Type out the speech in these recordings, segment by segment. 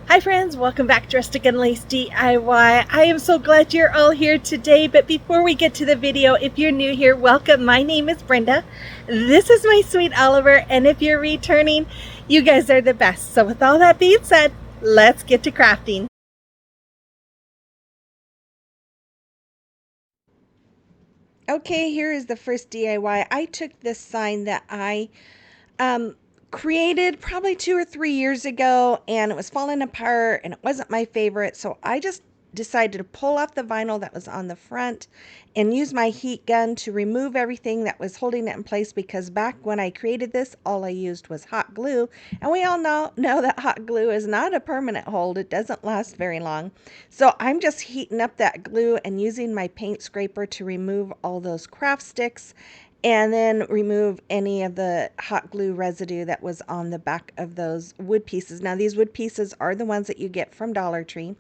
Hi friends, welcome back to Rustic and Lace DIY. I am so glad you're all here today, but before we get to the video, if you're new here, welcome. My name is Brenda. This is my sweet Oliver, and if you're returning, you guys are the best. So with all that being said, let's get to crafting. Okay, here is the first DIY. I took this sign that I um, created probably 2 or 3 years ago, and it was falling apart and it wasn't my favorite. So I just decided to pull off the vinyl that was on the front and use my heat gun to remove everything that was holding it in place, because back when I created this, all I used was hot glue, and we all know that hot glue is not a permanent hold. It doesn't last very long. So I'm just heating up that glue and using my paint scraper to remove all those craft sticks, and then remove any of the hot glue residue that was on the back of those wood pieces. Now these wood pieces are the ones that you get from Dollar Tree.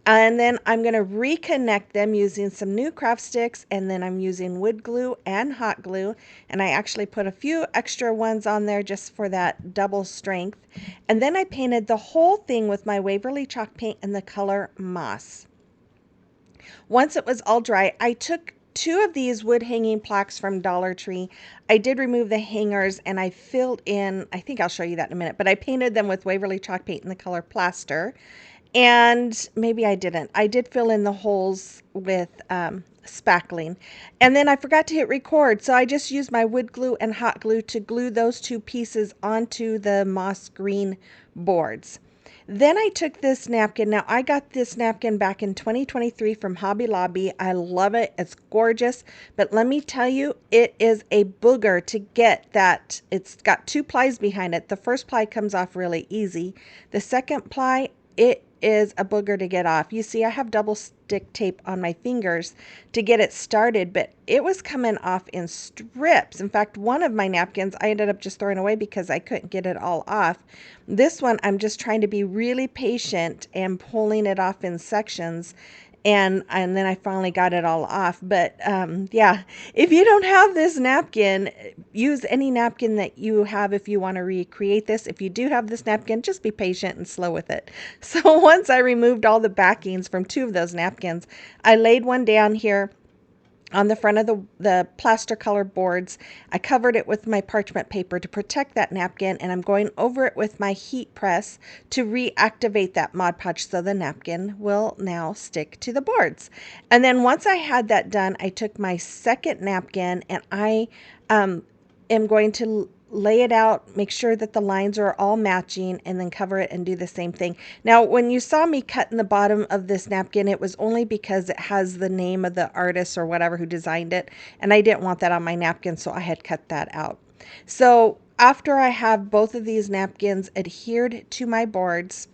And then I'm going to reconnect them using some new craft sticks, and then I'm using wood glue and hot glue, and I actually put a few extra ones on there just for that double strength. And then I painted the whole thing with my Waverly chalk paint in the color moss. Once it was all dry, I took two of these wood hanging plaques from Dollar Tree. I did remove the hangers and I filled in, I think I'll show you that in a minute, but I painted them with Waverly chalk paint in the color plaster. And maybe I didn't. I did fill in the holes with spackling. And then I forgot to hit record, so I just used my wood glue and hot glue to glue those two pieces onto the moss green boards. Then I took this napkin. Now, I got this napkin back in 2023 from Hobby Lobby. I love it. It's gorgeous. But let me tell you, it is a booger to get that. It's got two plies behind it. The first ply comes off really easy. The second ply, it is a booger to get off. You see, I have double stick tape on my fingers to get it started, but it was coming off in strips. In fact, one of my napkins I ended up just throwing away because I couldn't get it all off. This one, I'm just trying to be really patient and pulling it off in sections. And then I finally got it all off. But yeah, if you don't have this napkin, use any napkin that you have if you want to recreate this. If you do have this napkin, just be patient and slow with it. So once I removed all the backings from two of those napkins, I laid one down here on the front of the plaster colored boards. I covered it with my parchment paper to protect that napkin, and I'm going over it with my heat press to reactivate that Mod Podge so the napkin will now stick to the boards. And then once I had that done, I took my second napkin and I am going to lay it out, make sure that the lines are all matching, and then cover it and do the same thing. Now, when you saw me cut in the bottom of this napkin, it was only because it has the name of the artist or whatever who designed it, and I didn't want that on my napkin, so I had cut that out. So after I have both of these napkins adhered to my boards,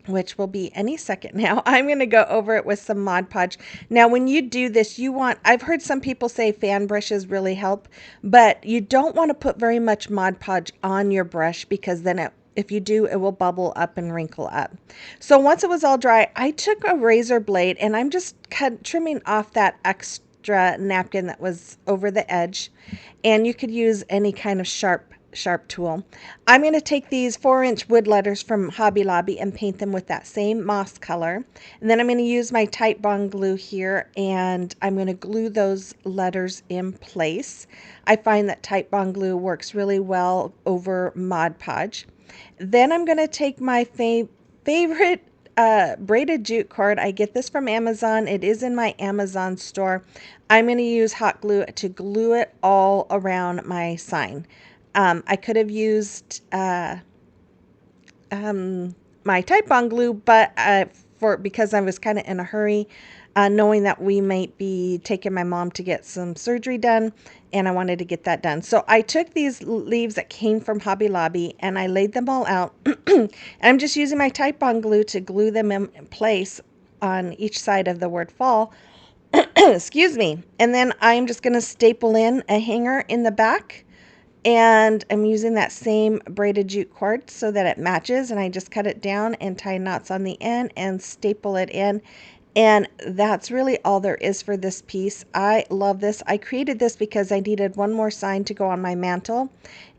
which will be any second now, I'm going to go over it with some Mod Podge. Now, when you do this, I've heard some people say fan brushes really help, but you don't want to put very much Mod Podge on your brush, because then if you do, it will bubble up and wrinkle up. So once it was all dry, I took a razor blade and I'm just trimming off that extra napkin that was over the edge. And you could use any kind of sharp tool. I'm going to take these 4-inch wood letters from Hobby Lobby and paint them with that same moss color. And then I'm going to use my Titebond glue here, and I'm going to glue those letters in place. I find that Titebond glue works really well over Mod Podge. Then I'm going to take my favorite braided jute cord. I get this from Amazon. It is in my Amazon store. I'm going to use hot glue to glue it all around my sign. I could have used my Titebond glue, but because I was kind of in a hurry, knowing that we might be taking my mom to get some surgery done, and I wanted to get that done. So I took these leaves that came from Hobby Lobby and I laid them all out. And I'm just using my Titebond glue to glue them in place on each side of the word fall. Excuse me. And then I'm just going to staple in a hanger in the back. And I'm using that same braided jute cord so that it matches, and I just cut it down and tie knots on the end and staple it in. And that's really all there is for this piece. I love this. I created this because I needed one more sign to go on my mantle,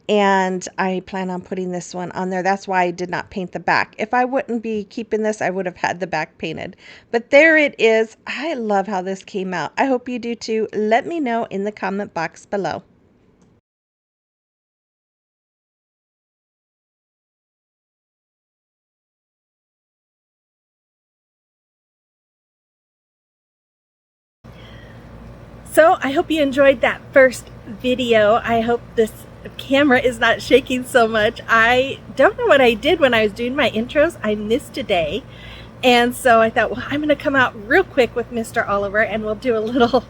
and I plan on putting this one on there. That's why I did not paint the back. If I wouldn't be keeping this, I would have had the back painted. But there it is. I love how this came out. I hope you do too. Let me know in the comment box below. So I hope you enjoyed that first video. I hope this camera is not shaking so much. I don't know what I did when I was doing my intros. I missed a day. And so I thought, well, I'm going to come out real quick with Mr. Oliver and we'll do a little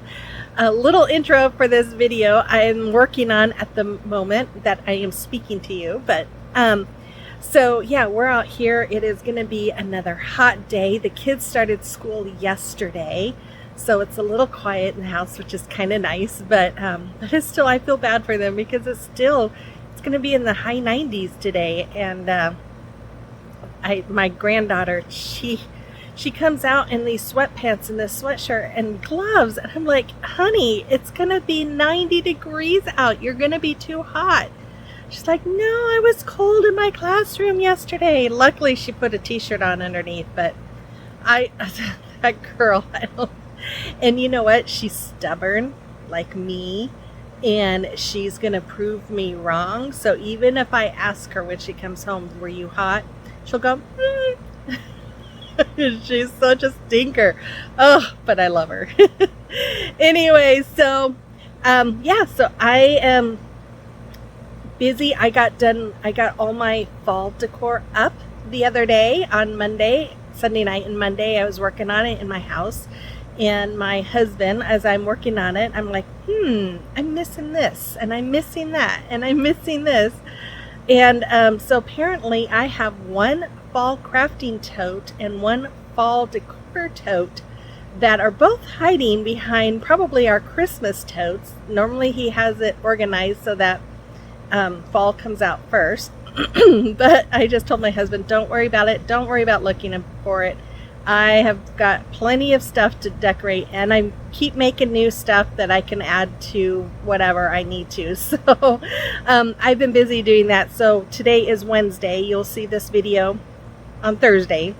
intro for this video I'm working on at the moment that I am speaking to you. But so yeah, we're out here. It is going to be another hot day. The kids started school yesterday, so it's a little quiet in the house, which is kind of nice. But it's still, I feel bad for them because it's going to be in the high 90s today. And my granddaughter, she comes out in these sweatpants and this sweatshirt and gloves, and I'm like, honey, it's gonna be 90 degrees out. You're gonna be too hot. She's like, no, I was cold in my classroom yesterday. Luckily, she put a t-shirt on underneath, but that girl, I don't. And you know what? She's stubborn like me, and she's gonna prove me wrong. So even if I ask her when she comes home, were you hot? She'll go, She's such a stinker. Oh, but I love her. Anyway, so yeah, so I am busy. I got all my fall decor up the other day on Monday, Sunday night and Monday. I was working on it in my house, and my husband, as I'm working on it, I'm like, I'm missing this, and I'm missing that, and I'm missing this. And so apparently I have one fall crafting tote and one fall decor tote that are both hiding behind probably our Christmas totes. Normally he has it organized so that fall comes out first. But I just told my husband, don't worry about it. Don't worry about looking for it. I have got plenty of stuff to decorate, and I keep making new stuff that I can add to whatever I need to. So I've been busy doing that. So today is Wednesday. You'll see this video on Thursday,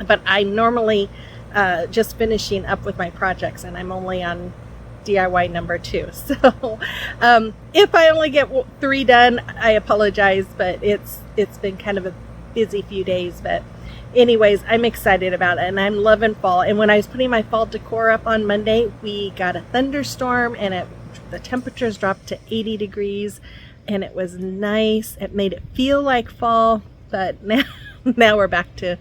but I'm normally just finishing up with my projects, and I'm only on DIY number 2. So if I only get 3 done, I apologize, but it's been kind of a busy few days. But anyways, I'm excited about it, and I'm loving fall. And when I was putting my fall decor up on Monday, we got a thunderstorm, and the temperatures dropped to 80 degrees, and it was nice. It made it feel like fall, but now we're back to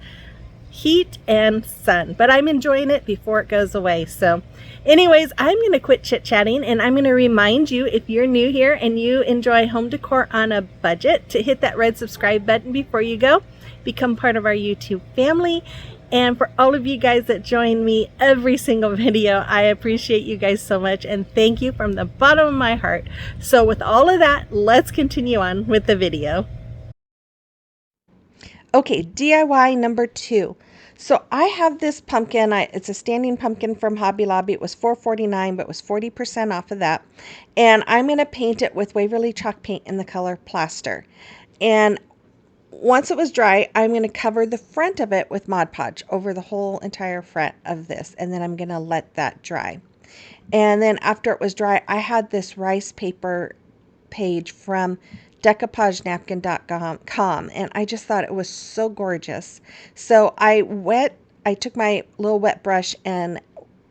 heat and sun. But I'm enjoying it before it goes away. So anyways, I'm going to quit chit-chatting, and I'm going to remind you, if you're new here and you enjoy home decor on a budget, to hit that red subscribe button before you go. Become part of our YouTube family. And for all of you guys that join me every single video, I appreciate you guys so much, and thank you from the bottom of my heart. So with all of that, let's continue on with the video. Okay, DIY number 2. So I have this pumpkin. It's a standing pumpkin from Hobby Lobby. It was $4.49, but it was 40% off of that. And I'm going to paint it with Waverly chalk paint in the color Plaster. And once it was dry, I'm going to cover the front of it with Mod Podge over the whole entire front of this, and then I'm going to let that dry. And then after it was dry, I had this rice paper page from decoupagenapkin.com, and I just thought it was so gorgeous. So I took my little wet brush and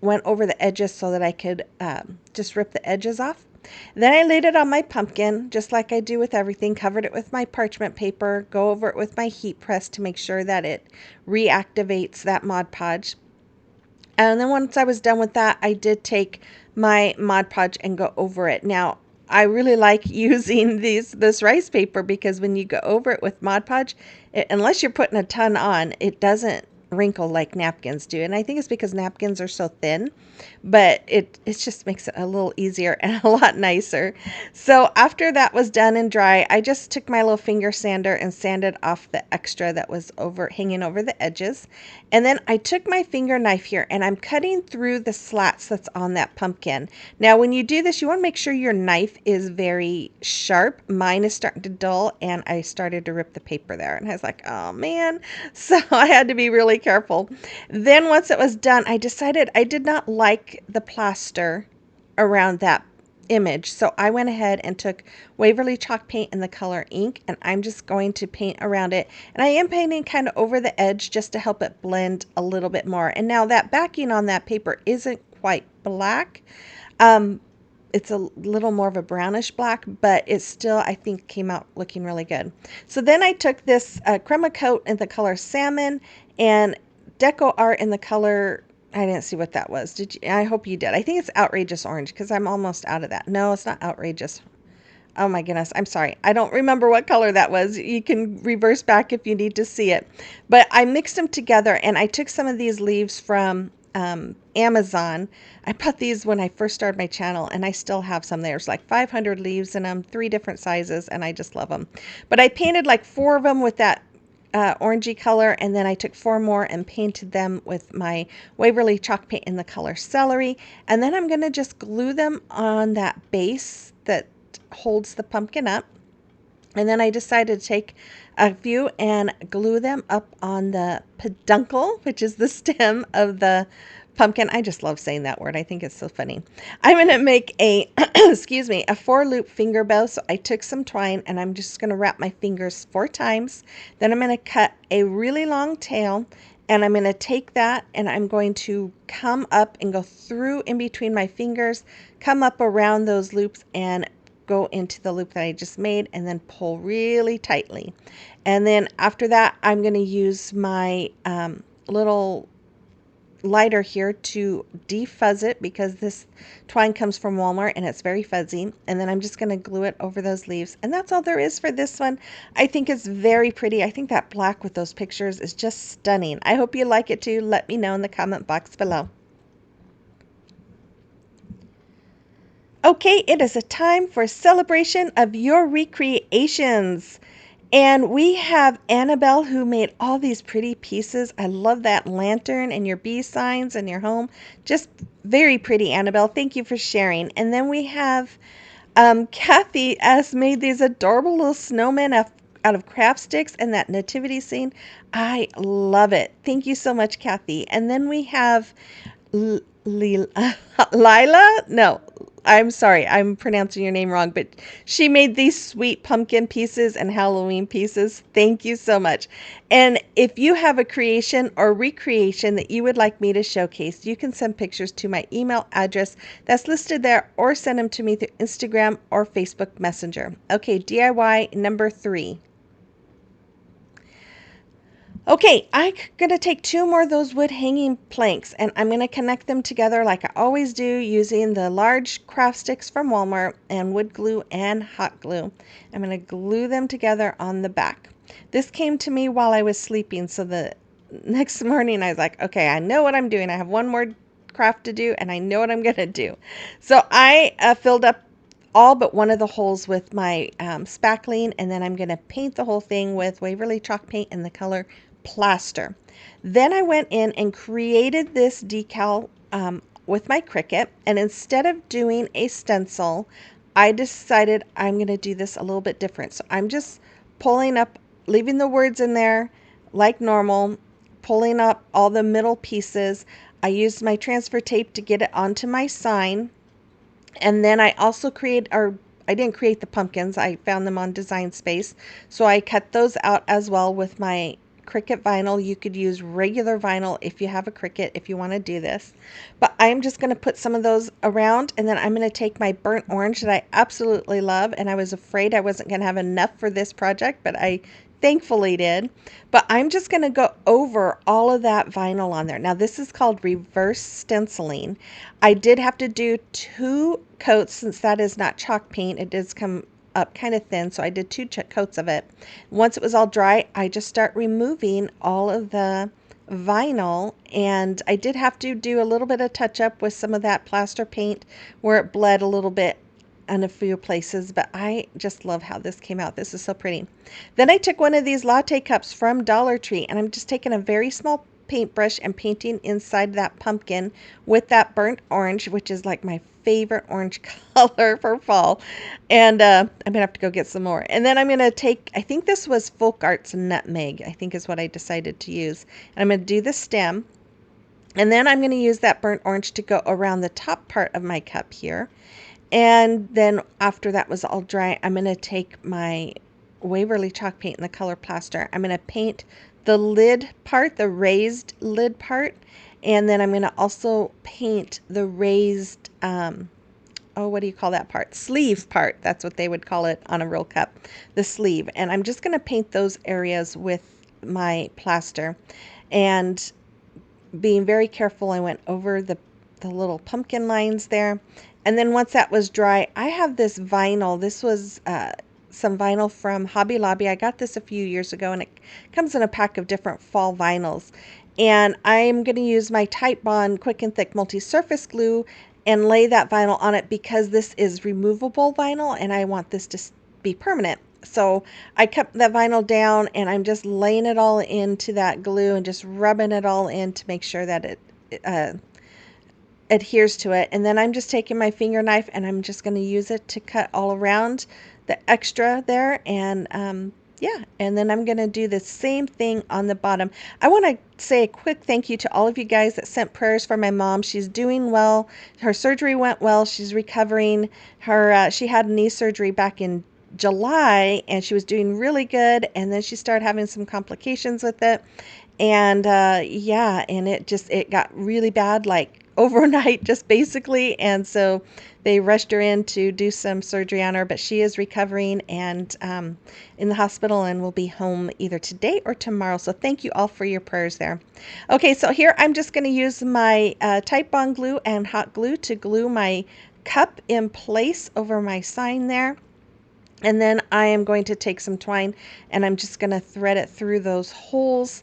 went over the edges so that I could just rip the edges off. Then I laid it on my pumpkin, just like I do with everything, covered it with my parchment paper, go over it with my heat press to make sure that it reactivates that Mod Podge. And then once I was done with that, I did take my Mod Podge and go over it. Now, I really like using this rice paper because when you go over it with Mod Podge, unless you're putting a ton on, it doesn't wrinkle like napkins do. And I think it's because napkins are so thin, but it just makes it a little easier and a lot nicer. So after that was done and dry, I just took my little finger sander and sanded off the extra that was over hanging over the edges. And then I took my finger knife here and I'm cutting through the slats that's on that pumpkin. Now, when you do this, you want to make sure your knife is very sharp. Mine is starting to dull and I started to rip the paper there. And I was like, oh man. So I had to be really careful. Then once it was done, I decided I did not like the plaster around that image. So I went ahead and took Waverly chalk paint in the color ink, and I'm just going to paint around it. And I am painting kind of over the edge just to help it blend a little bit more. And now that backing on that paper isn't quite black. Um, it's a little more of a brownish black, but it still, I think, came out looking really good. So then I took this Crema Coat in the color Salmon and Deco Art in the color, I didn't see what that was. Did you? I hope you did. I think it's Outrageous Orange because I'm almost out of that. No, it's not Outrageous. Oh my goodness. I'm sorry. I don't remember what color that was. You can reverse back if you need to see it. But I mixed them together and I took some of these leaves from Amazon. I bought these when I first started my channel and I still have some. There's like 500 leaves in them, 3 different sizes, and I just love them. But I painted like 4 of them with that orangey color, and then I took 4 more and painted them with my Waverly chalk paint in the color Celery. And then I'm going to just glue them on that base that holds the pumpkin up. And then I decided to take a few and glue them up on the peduncle, which is the stem of the pumpkin. I just love saying that word. I think it's so funny. I'm going to make a, excuse me, a 4-loop finger bow. So I took some twine and I'm just going to wrap my fingers 4 times. Then I'm going to cut a really long tail and I'm going to take that and I'm going to come up and go through in between my fingers, come up around those loops and go into the loop that I just made and then pull really tightly. And then after that, I'm going to use my little lighter here to defuzz it because this twine comes from Walmart and it's very fuzzy. And then I'm just going to glue it over those leaves. And that's all there is for this one. I think it's very pretty. I think that black with those pictures is just stunning. I hope you like it too. Let me know in the comment box below. Okay, it is a time for a celebration of your recreations. And we have Annabelle who made all these pretty pieces. I love that lantern and your bee signs and your home. Just very pretty, Annabelle. Thank you for sharing. And then we have Kathy has made these adorable little snowmen out of craft sticks and that nativity scene. I love it. Thank you so much, Kathy. And then we have Lila? No, I'm sorry, I'm pronouncing your name wrong, but she made these sweet pumpkin pieces and Halloween pieces. Thank you so much. And if you have a creation or recreation that you would like me to showcase, you can send pictures to my email address that's listed there or send them to me through Instagram or Facebook Messenger. Okay, DIY number 3. Okay, I'm going to take 2 more of those wood hanging planks and I'm going to connect them together like I always do using the large craft sticks from Walmart and wood glue and hot glue. I'm going to glue them together on the back. This came to me while I was sleeping, so the next morning I was like, okay, I know what I'm doing. I have 1 more craft to do and I know what I'm going to do. So I filled up all but one of the holes with my spackling, and then I'm going to paint the whole thing with Waverly chalk paint in the color Plaster. Then I went in and created this decal with my Cricut, and instead of doing a stencil, I decided I'm going to do this a little bit different. So I'm just pulling up, leaving the words in there like normal, pulling up all the middle pieces. I used my transfer tape to get it onto my sign. And then I also I didn't create the pumpkins. I found them on Design Space. So I cut those out as well with my Cricut vinyl. You could use regular vinyl if you have a Cricut if you want to do this. But I'm just going to put some of those around, and then I'm going to take my burnt orange that I absolutely love, and I was afraid I wasn't going to have enough for this project, but I thankfully did. But I'm just going to go over all of that vinyl on there. Now this is called reverse stenciling. I did have to do 2 coats since that is not chalk paint. It does come up kind of thin, so I did 2 coats of it. Once it was all dry, I just start removing all of the vinyl, and I did have to do a little bit of touch up with some of that plaster paint where it bled a little bit in a few places, but I just love how this came out. This is so pretty. Then I took one of these latte cups from Dollar Tree, and I'm just taking a very small paintbrush and painting inside that pumpkin with that burnt orange, which is like my favorite orange color for fall. And I'm gonna have to go get some more. And then I'm gonna take, I think this was Folk Arts Nutmeg, I think is what I decided to use. And I'm gonna do the stem. And then I'm gonna use that burnt orange to go around the top part of my cup here. And then after that was all dry, I'm going to take my Waverly chalk paint in the color plaster. I'm going to paint the lid part, the raised lid part. And then I'm going to also paint the raised, oh, what do you call that part? Sleeve part. That's what they would call it on a real cup, the sleeve. And I'm just going to paint those areas with my plaster. And being very careful, I went over the little pumpkin lines there. And then once that was dry, I have this vinyl. This was some vinyl from Hobby Lobby. I got this a few years ago, and it comes in a pack of different fall vinyls. And I'm going to use my Type Bond Quick and Thick Multi-Surface Glue and lay that vinyl on it because this is removable vinyl, and I want this to be permanent. So I cut that vinyl down, and I'm just laying it all into that glue and just rubbing it all in to make sure that it adheres to it. And then I'm just taking my finger knife and I'm just going to use it to cut all around the extra there. And yeah, and then I'm going to do the same thing on the bottom. I want to say a quick thank you to all of you guys that sent prayers for my mom. She's doing well. Her surgery went well. She's recovering. She had knee surgery back in July, and she was doing really good, and then she started having some complications with it. And yeah, and it got really bad, like overnight, just basically. And so they rushed her in to do some surgery on her, but she is recovering and in the hospital and will be home either today or tomorrow. So thank you all for your prayers there. Okay, so here I'm just going to use my Type Bond glue and hot glue to glue my cup in place over my sign there. And then I am going to take some twine and I'm just going to thread it through those holes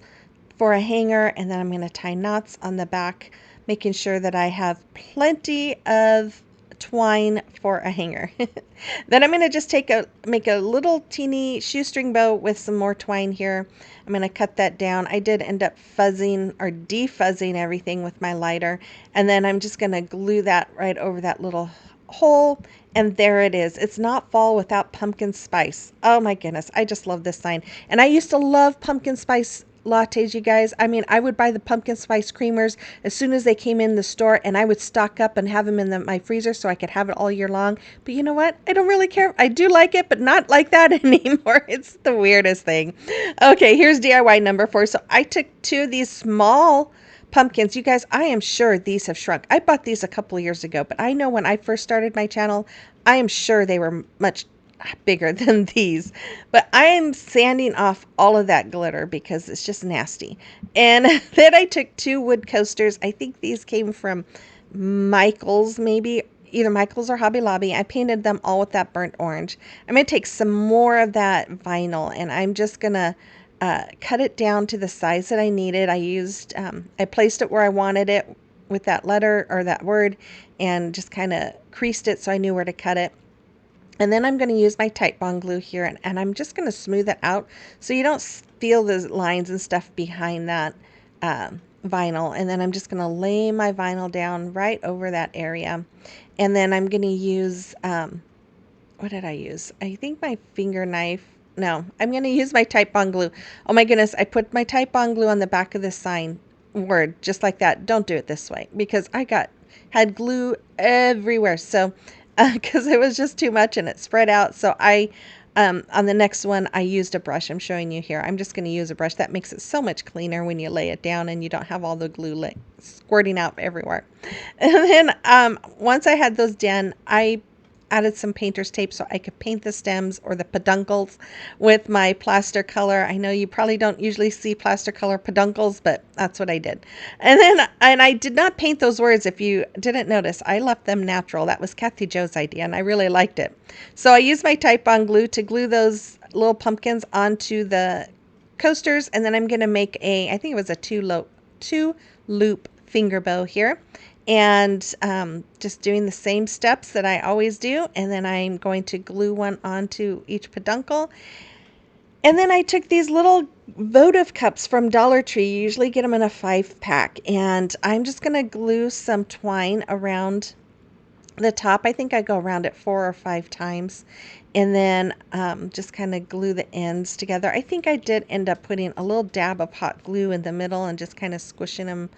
for a hanger, and then I'm going to tie knots on the back, making sure that I have plenty of twine for a hanger. Then I'm going to just make a little teeny shoestring bow with some more twine here. I'm going to cut that down. I did end up fuzzing or defuzzing everything with my lighter, and then I'm just going to glue that right over that little hole, and there it is. It's not fall without pumpkin spice. Oh my goodness, I just love this sign. And I used to love pumpkin spice lattes, you guys. I mean, I would buy the pumpkin spice creamers as soon as they came in the store, and I would stock up and have them in my freezer so I could have it all year long. But you know what? I don't really care. I do like it, but not like that anymore. It's the weirdest thing. Okay, here's DIY number 4. So I took 2 of these small pumpkins. You guys, I am sure these have shrunk. I bought these a couple years ago, but I know when I first started my channel, I am sure they were much bigger than these. But I am sanding off all of that glitter because it's just nasty. And then I took 2 wood coasters. I think these came from Michael's, maybe either Michael's or Hobby Lobby. I painted them all with that burnt orange. I'm going to take some more of that vinyl, and I'm just going to cut it down to the size that I needed. I placed it where I wanted it with that letter or that word, and just kind of creased it so I knew where to cut it. And then I'm going to use my Type Bond glue here, and I'm just going to smooth it out so you don't feel the lines and stuff behind that vinyl. And then I'm just going to lay my vinyl down right over that area. And then I'm going to use, what did I use? I think my finger knife. No, I'm going to use my Type Bond glue. Oh my goodness, I put my Type Bond glue on the back of this sign word, just like that. Don't do it this way because I had glue everywhere. So because it was just too much and it spread out. So on the next one, I used a brush. I'm showing you here. I'm just going to use a brush. That makes it so much cleaner when you lay it down and you don't have all the glue squirting out everywhere. And then once I had those done, I added some painter's tape so I could paint the stems or the peduncles with my plaster color. I know you probably don't usually see plaster color peduncles, but that's what I did. And I did not paint those words. If you didn't notice, I left them natural. That was Kathy Jo's idea, and I really liked it. So I used my Type Bond glue to glue those little pumpkins onto the coasters, and then I'm going to make I think it was a 2-loop finger bow here. And just doing the same steps that I always do. And then I'm going to glue one onto each peduncle. And then I took these little votive cups from Dollar Tree. You usually get them in a 5-pack. And I'm just going to glue some twine around the top. I think I go around it 4 or 5 times. And then just kind of glue the ends together. I think I did end up putting a little dab of hot glue in the middle and just kind of squishing them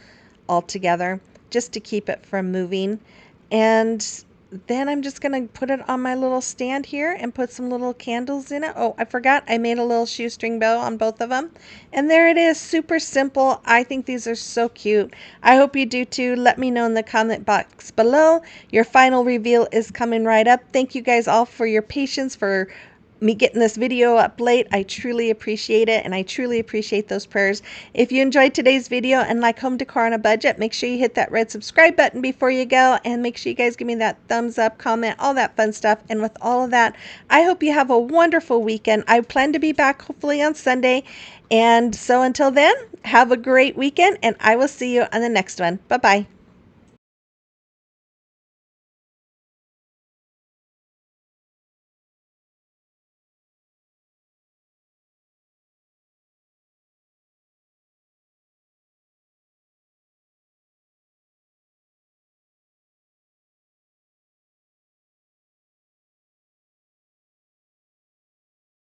all together just to keep it from moving. And then I'm just going to put it on my little stand here and put some little candles in it. Oh, I forgot I made a little shoestring bow on both of them. And there it is, super simple. I think these are so cute. I hope you do too. Let me know in the comment box below. Your final reveal is coming right up. Thank you guys all for your patience, for me getting this video up late. I truly appreciate it, and I truly appreciate those prayers. If you enjoyed today's video and like home decor on a budget, make sure you hit that red subscribe button before you go, and make sure you guys give me that thumbs up, comment, all that fun stuff. And with all of that, I hope you have a wonderful weekend. I plan to be back hopefully on Sunday, and so until then, have a great weekend, and I will see you on the next one. Bye bye.